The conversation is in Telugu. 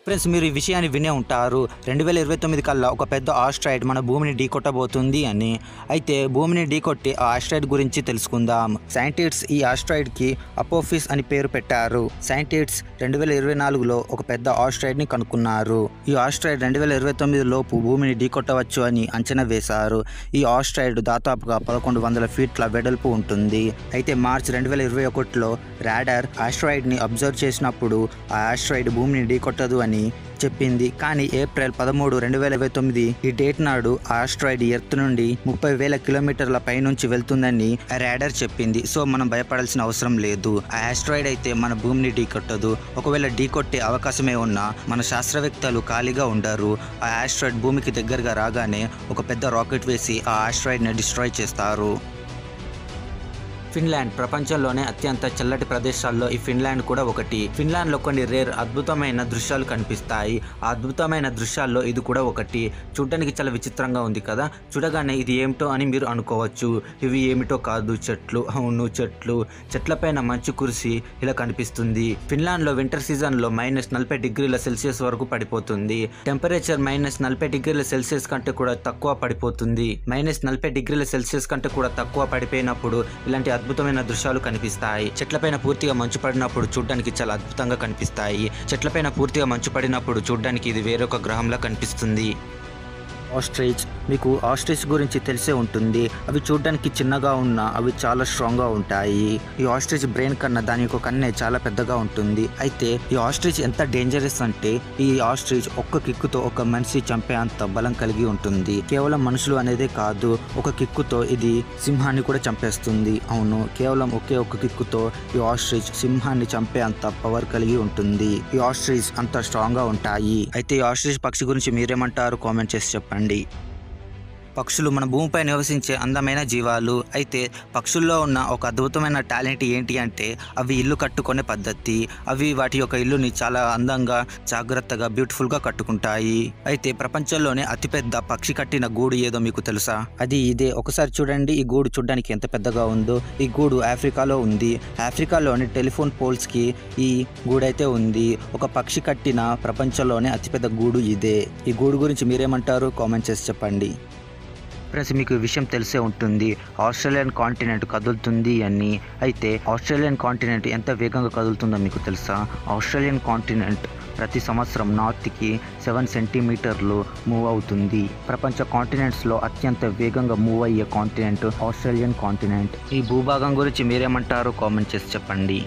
ఫ్రెండ్స్, మీరు ఈ విషయాన్ని వినే ఉంటారు. 2029 కల్లా ఒక పెద్ద ఆస్ట్రాయిడ్ మన భూమిని ఢీకొట్టబోతుంది అని. అయితే భూమిని ఢీకొట్టి ఆ ఆస్ట్రాయిడ్ గురించి తెలుసుకుందాం. సైంటిస్ట్స్ ఈ ఆస్ట్రాయిడ్కి అపోఫిస్ అని పేరు పెట్టారు. సైంటిస్ట్స్ 2024లో ఒక పెద్ద ఆస్ట్రాయిడ్ని కనుక్కున్నారు. ఈ ఆస్ట్రాయిడ్ 2029 లోపు భూమిని ఢీకొట్టవచ్చు అని అంచనా వేశారు. ఈ ఆస్ట్రాయిడ్ దాదాపుగా 1100 ఫీట్ల వెడల్పు ఉంటుంది. అయితే మార్చి 2021లో రాడార్ ఆస్ట్రాయిడ్ని అబ్జర్వ్ చేసినప్పుడు ఆ ఆస్ట్రాయిడ్ భూమిని ఢీకొట్టదు అని చెప్పింది. కానీ ఏప్రిల్ 13, 2029 ఈ డేట్ నాడు ఆస్ట్రాయిడ్ ఎర్త్ నుండి 30,000 కిలోమీటర్ల పైనుంచి వెళ్తుందని రాడార్ చెప్పింది. సో మనం భయపడాల్సిన అవసరం లేదు. ఆ ఆస్ట్రాయిడ్ అయితే మన భూమిని ఢీకొట్టదు. ఒకవేళ ఢీకొట్టే అవకాశమే ఉన్నా మన శాస్త్రవేత్తలు ఖాళీగా ఉండరు. ఆ ఆస్ట్రాయిడ్ భూమికి దగ్గరగా రాగానే ఒక పెద్ద రాకెట్ వేసి ఆ ఆస్ట్రాయిడ్ని డిస్ట్రాయ్ చేస్తారు. ఫిన్లాండ్ ప్రపంచంలోనే అత్యంత చల్లటి ప్రదేశాల్లో ఈ ఫిన్లాండ్ కూడా ఒకటి. ఫిన్లాండ్లో కొన్ని రేర్ అద్భుతమైన దృశ్యాలు కనిపిస్తాయి. ఆ అద్భుతమైన దృశ్యాల్లో ఇది కూడా ఒకటి. చూడడానికి చాలా విచిత్రంగా ఉంది కదా. చూడగానే ఇది ఏమిటో అని మీరు అనుకోవచ్చు. ఇవి ఏమిటో కాదు, చెట్లు. అవును, చెట్లు. చెట్లపైన మంచు కురిసి ఇలా కనిపిస్తుంది. ఫిన్లాండ్లో వింటర్ సీజన్లో -40°C వరకు పడిపోతుంది. టెంపరేచర్ -40°C కంటే కూడా తక్కువ పడిపోతుంది. -40°C కంటే కూడా తక్కువ పడిపోయినప్పుడు ఇలాంటి అద్భుతమైన దృశ్యాలు కనిపిస్తాయి. చెట్లపైన పూర్తిగా మంచు పడినప్పుడు చూడడానికి చాలా అద్భుతంగా కనిపిస్తాయి. చెట్లపైన పూర్తిగా మంచు పడినప్పుడు చూడడానికి ఇది వేరొక గ్రహంలా కనిపిస్తుంది. ఆస్ట్రిచ్. మీకు ఆస్ట్రిచ్ గురించి తెలిసే ఉంటుంది. అవి చూడడానికి చిన్నగా ఉన్నా అవి చాలా స్ట్రాంగ్గా ఉంటాయి. ఈ ఆస్ట్రిచ్ బ్రెయిన్ కన్నా దాని యొక్క కన్నే చాలా పెద్దగా ఉంటుంది. అయితే ఈ ఆస్ట్రిచ్ ఎంత డేంజరస్ అంటే ఈ ఆస్ట్రిచ్ ఒక్క కిక్కుతో ఒక మనిషి చంపే అంత బలం కలిగి ఉంటుంది. కేవలం మనుషులు అనేదే కాదు, ఒక కిక్కుతో ఇది సింహాన్ని కూడా చంపేస్తుంది. అవును, కేవలం ఒక్క కిక్కుతో ఈ ఆస్ట్రిచ్ సింహాన్ని చంపే అంత పవర్ కలిగి ఉంటుంది. ఈ ఆస్ట్రిచ్ అంత స్ట్రాంగ్గా ఉంటాయి. అయితే ఈ ఆస్ట్రిచ్ పక్షి గురించి మీరేమంటారు? కామెంట్ చేసి చెప్పండి. పక్షులు మన భూమిపై నివసించే అందమైన జీవాలు. అయితే పక్షుల్లో ఉన్న ఒక అద్భుతమైన టాలెంట్ ఏంటి అంటే అవి ఇల్లు కట్టుకునే పద్ధతి. అవి వాటి యొక్క ఇల్లుని చాలా అందంగా, జాగ్రత్తగా, బ్యూటిఫుల్గా కట్టుకుంటాయి. అయితే ప్రపంచంలోనే అతిపెద్ద పక్షి కట్టిన గూడు ఏదో మీకు తెలుసా? అది ఇదే. ఒకసారి చూడండి, ఈ గూడు చూడడానికి ఎంత పెద్దగా ఉందో. ఈ గూడు ఆఫ్రికాలో ఉంది. ఆఫ్రికాలోని టెలిఫోన్ పోల్స్కి ఈ గూడైతే ఉంది. ఒక పక్షి కట్టిన ప్రపంచంలోనే అతిపెద్ద గూడు ఇదే. ఈ గూడు గురించి మీరేమంటారు? కామెంట్ చేసి చెప్పండి. ఫ్రెండ్స్, మీకు ఈ విషయం తెలిసే ఉంటుంది. ఆస్ట్రేలియన్ కాంటినెంట్ కదులుతుంది అని. అయితే ఆస్ట్రేలియన్ కాంటినెంట్ ఎంత వేగంగా కదులుతుందో మీకు తెలుసా? ఆస్ట్రేలియన్ కాంటినెంట్ ప్రతి సంవత్సరం నార్త్కి 7 సెంటీమీటర్లు మూవ్ అవుతుంది. ప్రపంచ కాంటినెంట్స్లో అత్యంత వేగంగా మూవ్ అయ్యే కాంటినెంట్ ఆస్ట్రేలియన్ కాంటినెంట్. ఈ భూభాగం గురించి మీరేమంటారు? కామెంట్ చేసి చెప్పండి.